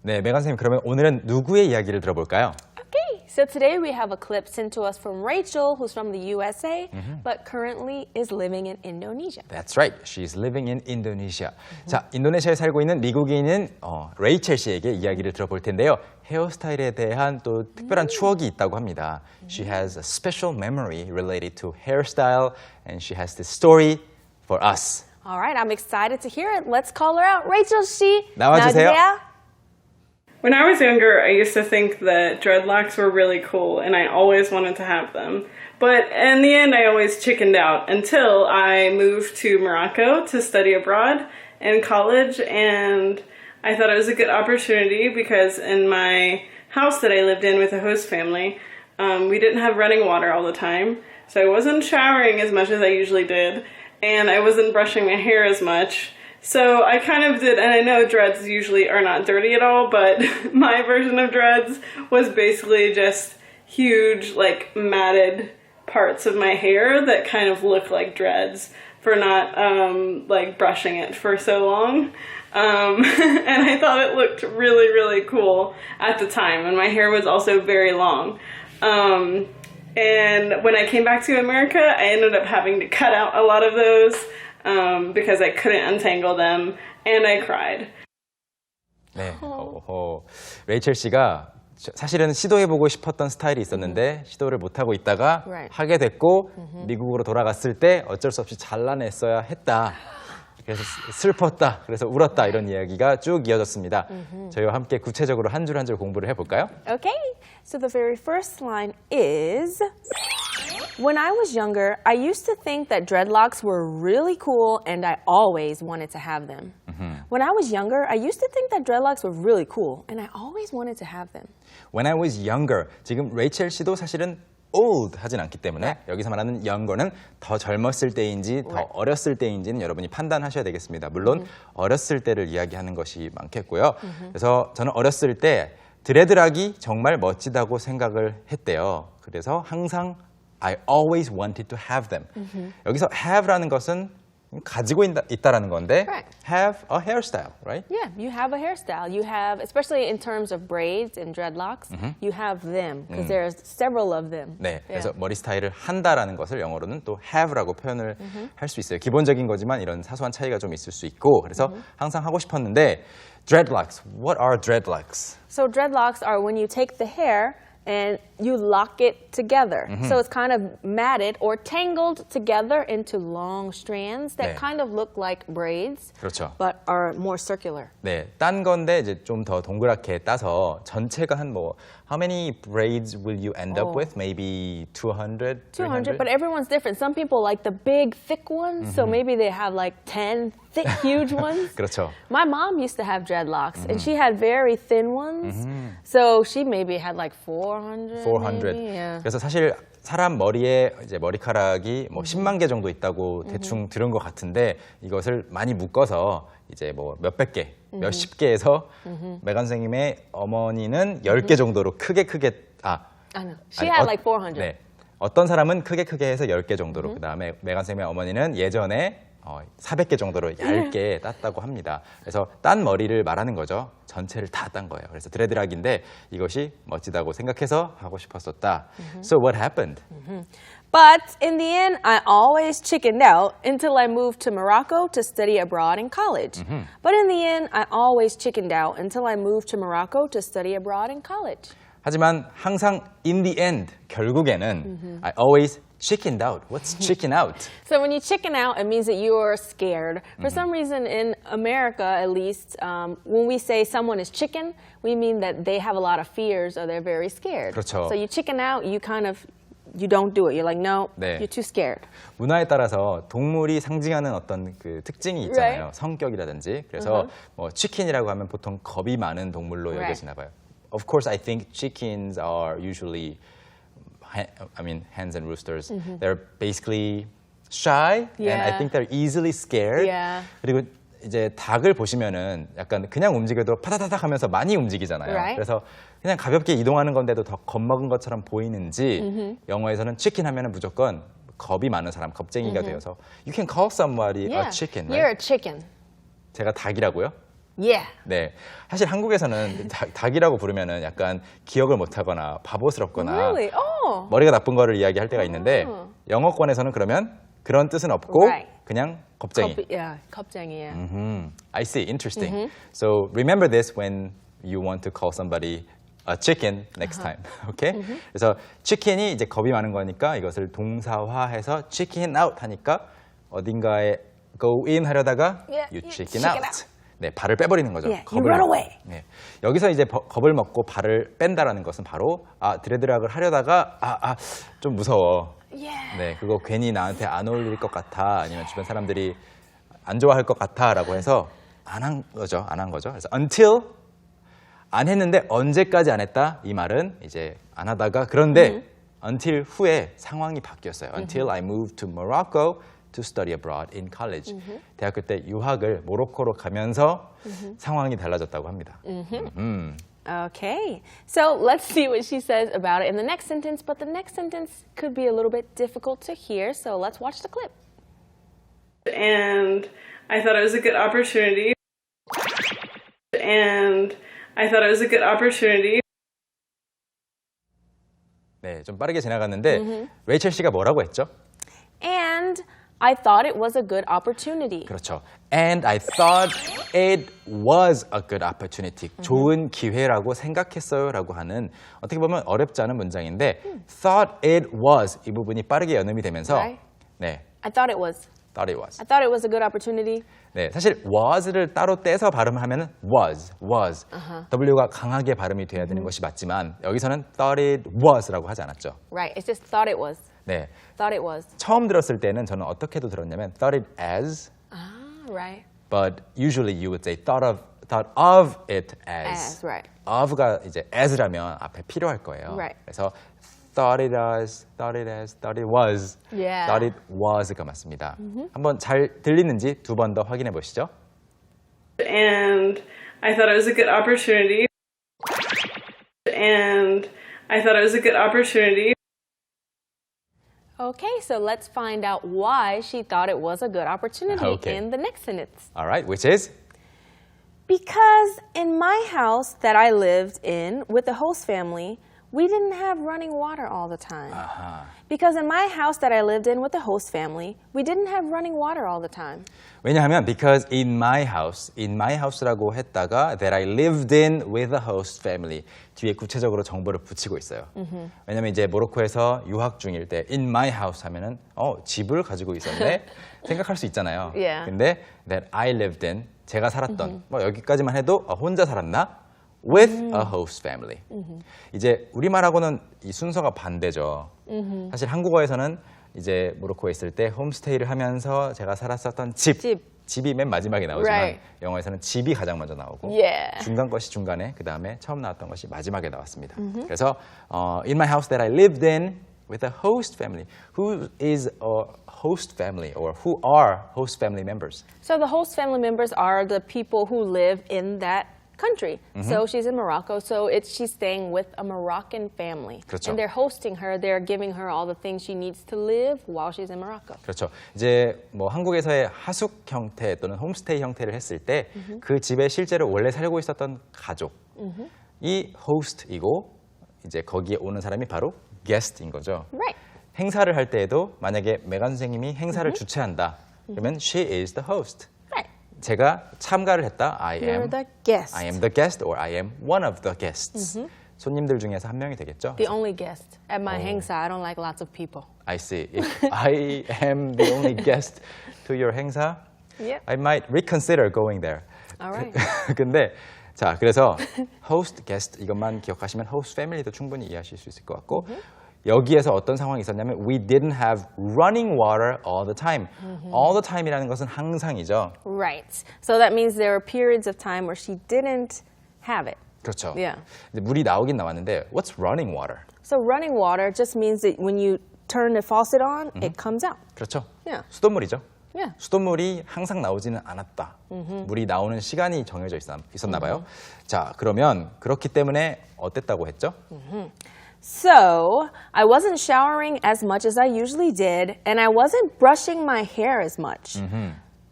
네, 메간 선생님 그러면 오늘은 누구의 이야기를 들어볼까요? Okay, so today we have a clip sent to us from Rachel, who's from the USA, but currently is living in Indonesia. That's right. She's living in Indonesia. 자, 인도네시아에 살고 있는 미국인인 레이첼 씨에게 이야기를 들어볼 텐데요. 헤어스타일에 대한 또 특별한 추억이 있다고 합니다. She has a special memory related to hairstyle, and she has this story for us. All right, I'm excited to hear it. Let's call her out. Rachel 씨, 나와주세요. When I was younger, I used to think that dreadlocks were really cool, and I always wanted to have them. But in the end, I always chickened out until I moved to Morocco to study abroad in college, and I thought it was a good opportunity because in my house that I lived in with a host family, we didn't have running water all the time, so I wasn't showering as much as I usually did, and I wasn't brushing my hair as much. So I kind of did, and I know dreads usually are not dirty at all, but my version of dreads was basically just huge, like, matted parts of my hair that kind of look like dreads for not, like, brushing it for so long. And I thought it looked really, really cool at the time, and my hair was also very long. And when I came back to America, I ended up having to cut out a lot of those. Because I couldn't untangle them, and I cried. 네, 레이첼 씨가 사실은 시도해보고 싶었던 스타일이 있었는데 시도를 못하고 있다가 하게 됐고 미국으로 돌아갔을 때 어쩔 수 없이 잘라냈어야 했다. 그래서 슬펐다, 그래서 울었다 이런 이야기가 쭉 이어졌습니다. 저희와 함께 구체적으로 한 줄 한 줄 공부를 해볼까요? Okay, so the very first line is... When I was younger, I used to think that dreadlocks were really cool and I always wanted to have them. When I was younger, I used to think that dreadlocks were really cool and I always wanted to have them. When I was younger, 지금 레이첼 씨도 사실은 old 하진 않기 때문에 여기서 말하는 younger는 더 젊었을 때인지 더 어렸을 때인지는 여러분이 판단하셔야 되겠습니다. 물론 어렸을 때를 이야기하는 것이 많겠고요. 그래서 저는 어렸을 때 드레드락이 정말 멋지다고 생각을 했대요. 그래서 항상 I always wanted to have them. 여기서 have라는 것은 가지고 있다라는 건데 have a hairstyle, right? Yeah, you have a hairstyle. You have, especially in terms of braids and dreadlocks, you have them because there's several of them. 네, 그래서 머리 스타일을 한다라는 것을 영어로는 또 have라고 표현을 할 수 있어요. 기본적인 거지만 이런 사소한 차이가 좀 있을 수 있고 그래서 항상 하고 싶었는데 dreadlocks, what are dreadlocks? So dreadlocks are when you take the hair and you lock it together. So it's kind of matted or tangled together into long strands that kind of look like braids, 그렇죠. but are more circular. 네, 딴 건데 이제 좀 더 동그랗게 따서 전체가 한 뭐 how many braids will you end up with? Maybe 200, 200, but everyone's different. Some people like the big, thick ones, so maybe they have like 10 thick, huge ones. 그렇죠. My mom used to have dreadlocks, and she had very thin ones, so she maybe had like 400. 400. Maybe, yeah. 그래서 사실 사람 머리에 이제 머리카락이 뭐 10만 개 정도 있다고 대충 들은 것 같은데 이것을 많이 묶어서 이제 뭐 몇백 개, 몇십 개에서 메간 선생님의 어머니는 10개 정도로 크게 She had like 400. 네. 어떤 사람은 크게 해서 10개 정도로 그다음에 메간 선생님의 어머니는 예전에 400개 정도로 얇게 땄다고 합니다. 그래서 딴 머리를 말하는 거죠. 전체를 다 딴 거예요. 그래서 드레드락인데 이것이 멋지다고 생각해서 하고 싶었었다. So what happened? But in the end, I always chickened out until I moved to Morocco to study abroad in college. But in the end, I always chickened out until I moved to Morocco to study abroad in college. 하지만 항상 in the end, 결국에는 I always chickened out. What's chicken out? So when you chicken out, it means that you are scared. For some reason, in America at least, when we say someone is chicken, we mean that they have a lot of fears or they're very scared. 그렇죠. So you chicken out, you don't do it. You're like, no, 네. you're too scared. 문화에 따라서 동물이 상징하는 어떤 그 특징이 있잖아요. 성격이라든지. 그래서 뭐 치킨이라고 하면 보통 겁이 많은 동물로 여겨지나 봐요. Of course, I think chickens are usually, hens and roosters, they're basically shy, and I think they're easily scared. 그리고 이제 닭을 보시면은 약간 그냥 움직여도 파다다닥 하면서 많이 움직이잖아요. 그래서 그냥 가볍게 이동하는 건데도 더 겁먹은 것처럼 보이는지 영어에서는 치킨 하면은 무조건 겁이 많은 사람, 겁쟁이가 되어서 You can call somebody a chicken, right? You're a chicken. 제가 닭이라고요? Yeah. 네, 사실 한국에서는 닭이라고 부르면은 약간 기억을 못하거나 바보스럽거나 Really? Oh. 머리가 나쁜 거를 이야기할 때가 있는데 영어권에서는 그러면 그런 뜻은 없고 Right. 그냥 겁쟁이. Yeah, 겁쟁이. Yeah. I see. Interesting. So remember this when you want to call somebody a chicken next time. Okay? 그래서 chicken이 이제 겁이 많은 거니까 이것을 동사화해서 chicken out 하니까 어딘가에 go in 하려다가 Yeah, you you chicken chicken out. 네, 발을 빼버리는 거죠. Yeah, you run away. 네, 여기서 이제 겁을 먹고 발을 뺀다라는 것은 바로 드레드락을 하려다가 좀 무서워. Yeah. 네, 그거 괜히 나한테 안 어울릴 것 같아. 아니면 주변 사람들이 안 좋아할 것 같아라고 해서 안 한 거죠. 그래서 until 안 했는데 언제까지 안 했다? 이 말은 이제 안 하다가 그런데 until 후에 상황이 바뀌었어요. Until I moved to Morocco to study abroad in college. 대학교 때 유학을 모로코로 가면서 상황이 달라졌다고 합니다. Okay, so let's see what she says about it in the next sentence, but the next sentence could be a little bit difficult to hear, so let's watch the clip. And I thought it was a good opportunity. And I thought it was a good opportunity. 네, 좀 빠르게 지나갔는데 레이첼 씨가 뭐라고 했죠? And I thought it was a good opportunity. 그렇죠. And I thought it was a good opportunity. 좋은 기회라고 생각했어요라고 하는 어떻게 보면 어렵지 않은 문장인데 thought it was 이 부분이 빠르게 연음이 되면서 Right. 네, I thought it was. thought it was. I thought it was a good opportunity. 네, 사실 was를 따로 떼서 발음하면 was. W가 강하게 발음이 돼야 되는 것이 맞지만 여기서는 thought it was라고 하지 않았죠. Right, it's just thought it was. 네, Thought it was. 처음 들었을 때는 저는 어떻게도 들었냐면 thought it as, Ah, right. but usually you would say thought of it as. As, right. of가 이제 as라면 앞에 필요할 거예요. Right. 그래서 thought it as, thought it as, thought it was, Yeah. thought it was가 맞습니다. 한번 잘 들리는지 두 번 더 확인해 보시죠. And I thought it was a good opportunity. And I thought it was a good opportunity. Okay, so let's find out why she thought it was a good opportunity Okay. in the next sentence. All right, which is? Because in my house that I lived in with the host family, we didn't have running water all the time. Because in my house that I lived in with the host family, we didn't have running water all the time. 왜냐하면 because in my house라고 했다가 that I lived in with the host family 뒤에 구체적으로 정보를 붙이고 있어요. 왜냐하면 이제 모로코에서 유학 중일 때 in my house 하면은 집을 가지고 있었네 생각할 수 있잖아요. Yeah. 근데 that I lived in 제가 살았던 뭐 여기까지만 해도 혼자 살았나? with a host family. 이제 우리말하고는 이 순서가 반대죠. 사실 한국어에서는 이제 모로코에 있을 때 홈스테이를 하면서 제가 살았었던 집이 맨 마지막에 나오지만 Right. 영어에서는 집이 가장 먼저 나오고 Yeah. 중간 것이 중간에 그 다음에 처음 나왔던 것이 마지막에 나왔습니다. 그래서 in my house that I lived in with a host family. Who is a host family or who are host family members? So the host family members are the people who live in that country. So she's in Morocco, so she's staying with a Moroccan family. 그렇죠. And they're hosting her, they're giving her all the things she needs to live while she's in Morocco. 그렇죠. 이제 뭐 한국에서의 하숙 형태 또는 홈스테이 형태를 했을 때 그 집에 실제로 원래 살고 있었던 가족 이 호스트이고 이제 거기에 오는 사람이 바로 게스트인 거죠. Right. 행사를 할 때에도 만약에 메간 선생님이 행사를 주최한다. 그러면 she is the host. Right. 제가 참가를 했다. I You're am the guest. I am the guest or I am one of the guests. 손님들 중에서 한 명이 되겠죠. The only guest at my 행사. I don't like lots of people. I see. If I am the only guest to your 행사, Yep. I might reconsider going there. All right. 근데 자, 그래서 host, guest 이것만 기억하시면 host family도 충분히 이해하실 수 있을 것 같고 여기에서 어떤 상황이 있었냐면 we didn't have running water all the time. all the time이라는 것은 항상이죠. Right. So that means there were periods of time where she didn't have it. 그렇죠. Yeah. 이제 물이 나오긴 나왔는데 what's running water? So running water just means that when you turn the faucet on, it comes out. 그렇죠. Yeah. 수돗물이죠. Yeah. 수돗물이 항상 나오지는 않았다. 물이 나오는 시간이 정해져 있었나 봐요. 자, 그러면 그렇기 때문에 어땠다고 했죠? So, I wasn't showering as much as I usually did, and I wasn't brushing my hair as much.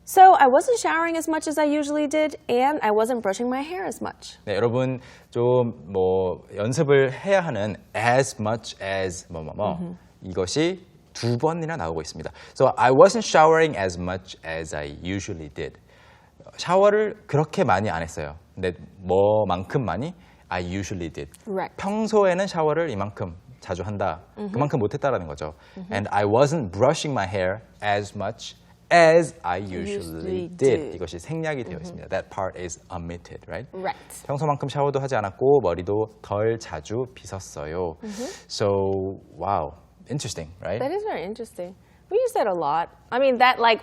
So I wasn't showering as much as I usually did, and I wasn't brushing my hair as much. 네, 여러분 좀 뭐 연습을 해야 하는 as much as 이것이 두 번이나 나오고 있습니다. So I wasn't showering as much as I usually did. 샤워를 그렇게 많이 안 했어요. 근데 뭐만큼 많이? I usually did. Right. 평소에는 샤워를 이만큼 자주 한다. 그만큼 못했다라는 거죠. And I wasn't brushing my hair as much as I usually did. 이것이 생략이 되어 있습니다. That part is omitted, right? Right. 평소만큼 샤워도 하지 않았고 머리도 덜 자주 빗었어요. So, wow, interesting, right? That is very interesting. We use that a lot. I mean, that like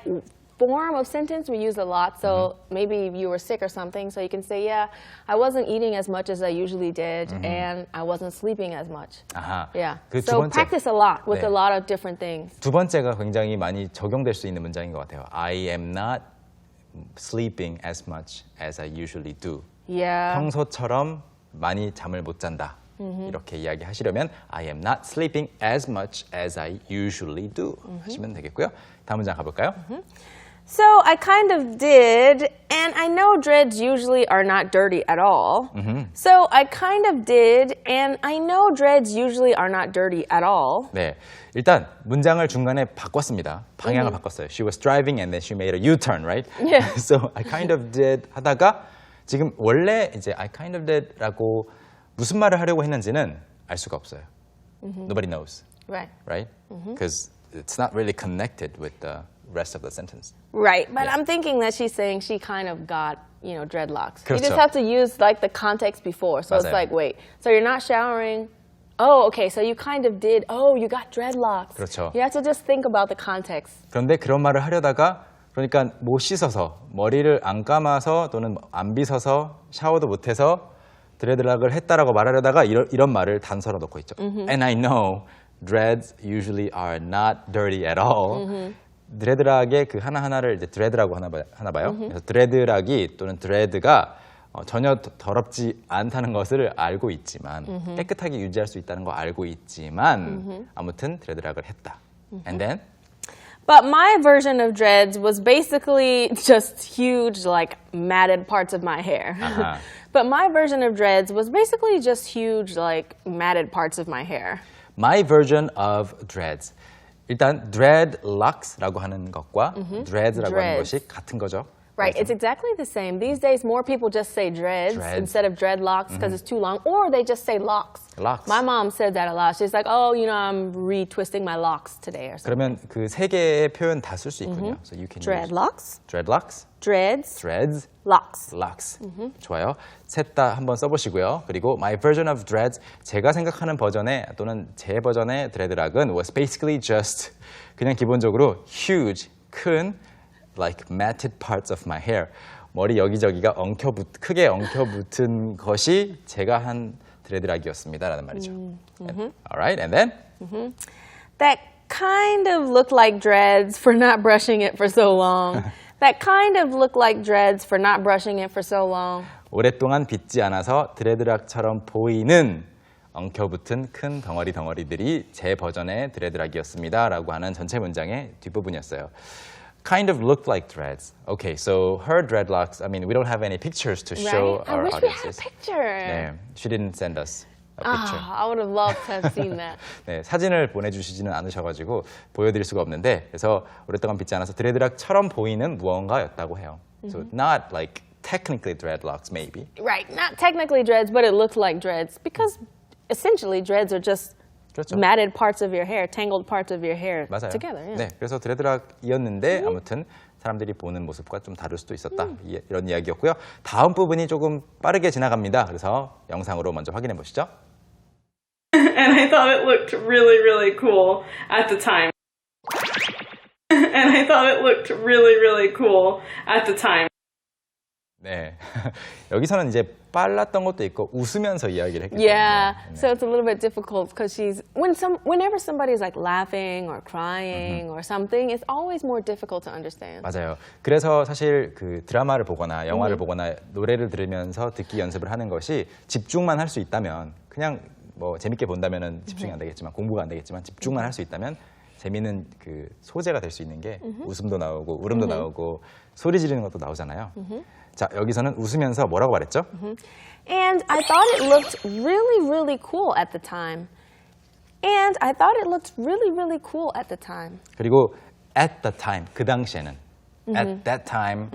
form of sentence we use a lot. So maybe you were sick or something, so you can say, yeah, I wasn't eating as much as I usually did, and I wasn't sleeping as much. 아하. Yeah. 그 두 So 번째. practice a lot with 네. a lot of different things. 두 번째가 굉장히 많이 적용될 수 있는 문장인 것 같아요. I am not sleeping as much as I usually do. Yeah. 평소처럼 많이 잠을 못 잔다. 이렇게 이야기하시려면 I am not sleeping as much as I usually do 하시면 되겠고요. 다음 문장 가볼까요? So I kind of did, and I know dreads usually are not dirty at all. So I kind of did, and I know dreads usually are not dirty at all. 네, 일단 문장을 중간에 바꿨습니다. 방향을 바꿨어요. She was driving and then she made a U-turn, right? Yeah. So I kind of did 하다가 지금 원래 이제 I kind of did라고 무슨 말을 하려고 했는지는 알 수가 없어요. Nobody knows, Right. right? Because it's not really connected with the rest of the sentence. Right, but Yeah. I'm thinking that she's saying she kind of got, you know, dreadlocks. You 그렇죠. just have to use like the context before. So it's 맞아요. like, wait, so you're not showering. Oh, okay, so you kind of did. Oh, you got dreadlocks. 그렇죠. You have to just think about the context. 그런데 그런 말을 하려다가 그러니까 못 씻어서 머리를 안 감아서 또는 안 빗어서 샤워도 못해서 드레드락을 했다라고 말하려다가 이런 말을 단서로 넣고 있죠. And I know dreads usually are not dirty at all. 드레드락의 그 하나하나를 이제 드레드라고 하나 봐요. 그래서 드레드락이 또는 드레드가 전혀 더럽지 않다는 것을 알고 있지만 깨끗하게 유지할 수 있다는 거 알고 있지만 아무튼 드레드락을 했다. And then But my version of dreads was basically just huge, like, matted parts of my hair. 아하. But my version of dreads was basically just huge, like, matted parts of my hair. My version of dreads. 일단 dreadlocks라고 하는 것과 dreads라고 하는 dreads. 것이 같은 거죠. Right, it's exactly the same. These days, more people just say dreads Dreads. instead of dreadlocks because it's too long, or they just say locks. Locks. My mom said that a lot. She's like, oh, you know, I'm retwisting my locks today or something. 그러면 그 세 개의 표현 다 쓸 수 있군요. So you can use Dreadlocks, dreadlocks, dreads, dreads, locks. locks. 좋아요. 셋 다 한번 써보시고요. 그리고 my version of dreads, 제가 생각하는 버전의 또는 제 버전의 드레드락은 was basically just 그냥 기본적으로 huge, 큰 like matted parts of my hair. 머리 여기저기가 크게 엉켜붙은 것이 제가 한 드레드락이었습니다라는 말이죠. Alright, and then That kind of looked like dreads for not brushing it for so long. That kind of looked like dreads for not brushing it for so long. 오랫동안 빗지 않아서 드레드락처럼 보이는 엉켜붙은 큰 덩어리들이 제 버전의 드레드락이었습니다라고 하는 전체 문장의 뒷부분이었어요. Kind of looked like dreads. Okay, so her dreadlocks, I mean, we don't have any pictures to show Right? I our wish audiences. we had a picture. 네, she didn't send us a picture. I would have loved to have seen that. 네, 사진을 보내주시지는 않으셔가지고 보여드릴 수가 없는데 그래서 오랫동안 빗지 않아서 드레드락처럼 보이는 무언가였다고 해요. So not like technically dreadlocks, maybe. Right, not technically dreads, but it looked like dreads because essentially dreads are just 그렇죠. matted parts of your hair, tangled parts of your hair 맞아요. together. Yeah. 네, 그래서 드레드락이었는데 아무튼 사람들이 보는 모습과 좀 다를 수도 있었다. 이런 이야기였고요. 다음 부분이 조금 빠르게 지나갑니다. 그래서 영상으로 먼저 확인해 보시죠. And I thought it looked really, really cool at the time. And I thought it looked really, really cool at the time. 네, 여기서는 이제 빨랐던 것도 있고 웃으면서 이야기를 했기 Yeah, 때문에. so it's a little bit difficult because whenever somebody's like laughing or crying or something, it's always more difficult to understand. 맞아요. 그래서 사실 그 드라마를 보거나 영화를 보거나 노래를 들으면서 듣기 연습을 하는 것이 집중만 할 수 있다면 그냥 뭐 재밌게 본다면은 집중이 안 되겠지만 공부가 안 되겠지만 집중만 할 수 있다면 재미있는 그 소재가 될 수 있는 게 웃음도 나오고 울음도 나오고 소리 지르는 것도 나오잖아요. 자, 여기서는 웃으면서 뭐라고 말했죠? And I thought it looked really, really cool at the time. And I thought it looked really, really cool at the time. 그리고 at the time, 그 당시에는 at that time,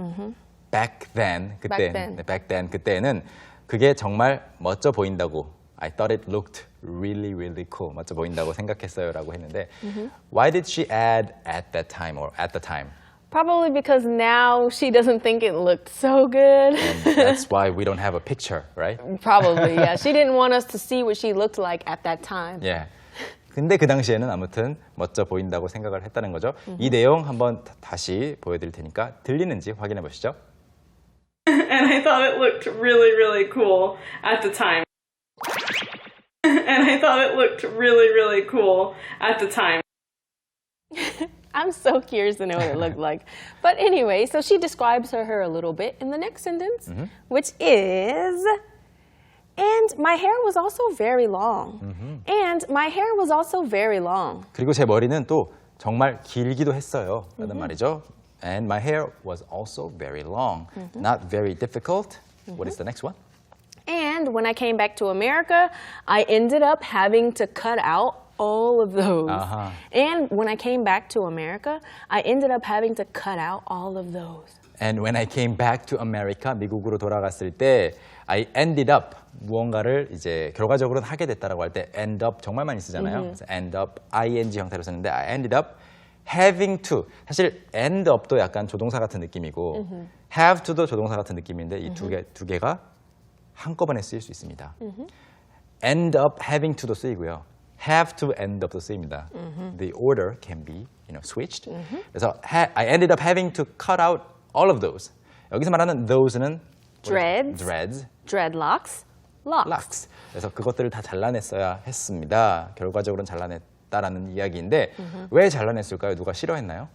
back then, 그때, Back then. 네, back then, 그때는 그게 정말 멋져 보인다고 I thought it looked really, really cool. 멋져 보인다고 생각했어요라고 했는데 Why did she add at that time or at the time? Probably because now she doesn't think it looked so good. And that's why we don't have a picture, right? Probably, yeah. She didn't want us to see what she looked like at that time. Yeah. 근데 그 당시에는 아무튼 멋져 보인다고 생각을 했다는 거죠. 이 내용 한번 다시 보여드릴 테니까 들리는지 확인해 보시죠. And I thought it looked really, really cool at the time. And I thought it looked really, really cool at the time. I'm so curious to know what it looked like. But anyway, so she describes her a little bit in the next sentence, which is, and my hair was also very long. And my hair was also very long. 그리고 제 머리는 또 정말 길기도 했어요. 라는 말이죠. And my hair was also very long. Not very difficult. What is the next one? And when I came back to America, I ended up having to cut out all of those. And when I came back to America, I ended up having to cut out all of those. And when I came back to America, 미국으로 돌아갔을 때 I ended up 무언가를 이제 결과적으로는 하게 됐다라고 할 때 end up 정말 많이 쓰잖아요. 그래서 end up ing 형태로 쓰는데 I ended up having to. 사실 end up도 약간 조동사 같은 느낌이고 have to도 조동사 같은 느낌인데 이 두 개가 한꺼번에 쓰일 수 있습니다. end up having to도 쓰이고요. have to end up도 쓰입니다. The order can be, switched. 그래서 I ended up having to cut out all of those. 여기서 말하는 those는 Dreads, dreadlocks, locks. locks. 그래서 그것들을 다 잘라냈어야 했습니다. 결과적으로는 잘라냈다라는 이야기인데 왜 잘라냈을까요? 누가 싫어했나요?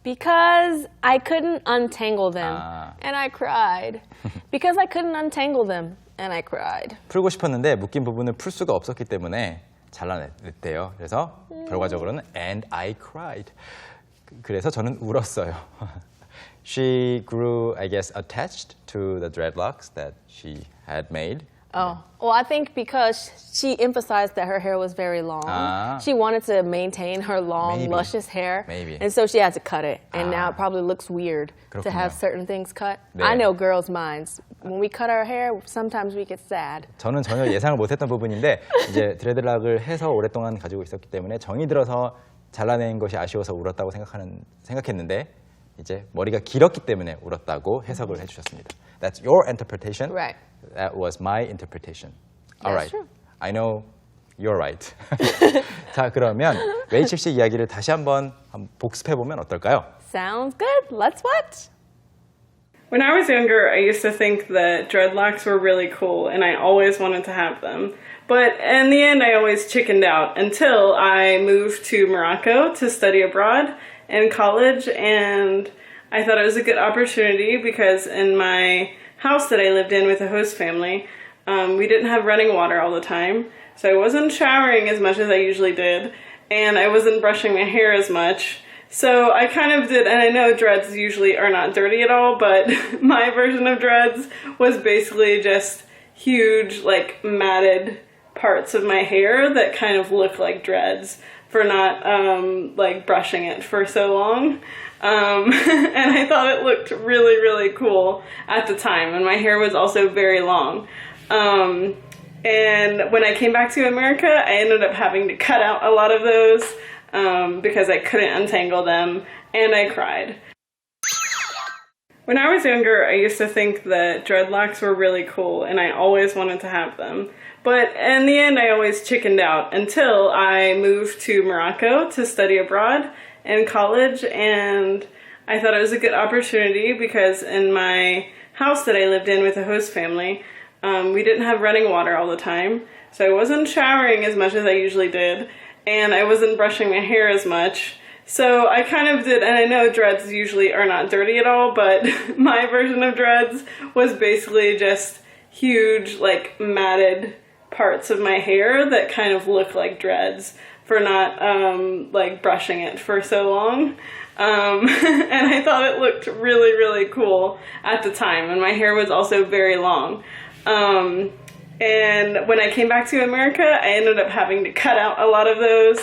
Because I couldn't untangle them, and I cried. Because I couldn't untangle them, and I cried. 풀고 싶었는데 묶인 부분을 풀 수가 없었기 때문에 잘라냈대요. 그래서 결과적으로는 and I cried. 그래서 저는 울었어요. She grew, I guess, attached to the dreadlocks that she had made. Oh, well, I think because she emphasized that her hair was very long, she wanted to maintain her long, Maybe. luscious hair. Maybe. And so she had to cut it. And now it probably looks weird to 그렇군요. have certain things cut. 네. I know girls' minds. When we cut our hair, sometimes we get sad. 저는 전혀 예상을 못했던 부분인데 이제 드레드락을 해서 오랫동안 가지고 있었기 때문에 정이 들어서 잘라낸 것이 아쉬워서 울었다고 생각했는데 이제 머리가 길었기 때문에 울었다고 해석을 해주셨습니다. That's your interpretation. Right. That was my interpretation. All right. That's true. I know you're right. 자, 그러면 레이첼 씨 이야기를 다시 한번 복습해 보면 어떨까요? Sounds good. Let's watch. When I was younger, I used to think that dreadlocks were really cool and I always wanted to have them. But in the end, I always chickened out until I moved to Morocco to study abroad in college, and I thought it was a good opportunity because in my house that I lived in with a host family, we didn't have running water all the time, so I wasn't showering as much as I usually did, and I wasn't brushing my hair as much. So I kind of did, and I know dreads usually are not dirty at all, but my version of dreads was basically just huge, like, matted parts of my hair that kind of look like dreads for not, like, brushing it for so long. And I thought it looked really, really cool at the time, and my hair was also very long. And when I came back to America, I ended up having to cut out a lot of those because I couldn't untangle them, and I cried. When I was younger, I used to think that dreadlocks were really cool, and I always wanted to have them. But in the end, I always chickened out until I moved to Morocco to study abroad in college, and I thought it was a good opportunity because in my house that I lived in with a host family, we didn't have running water all the time, so I wasn't showering as much as I usually did, and I wasn't brushing my hair as much. So I kind of did, and I know dreads usually are not dirty at all, but my version of dreads was basically just huge, like, matted parts of my hair that kind of look like dreads for not like brushing it for so long. And I thought it looked really, really cool at the time. And my hair was also very long. And when I came back to America, I ended up having to cut out a lot of those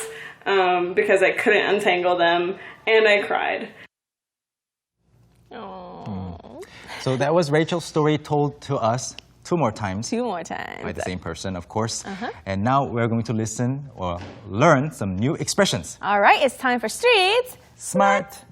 because I couldn't untangle them, and I cried. So that was Rachel's story told to us 2 more times. 2 more times. By the same person, of course. And now we're going to listen or learn some new expressions. All right, it's time for Street Smart.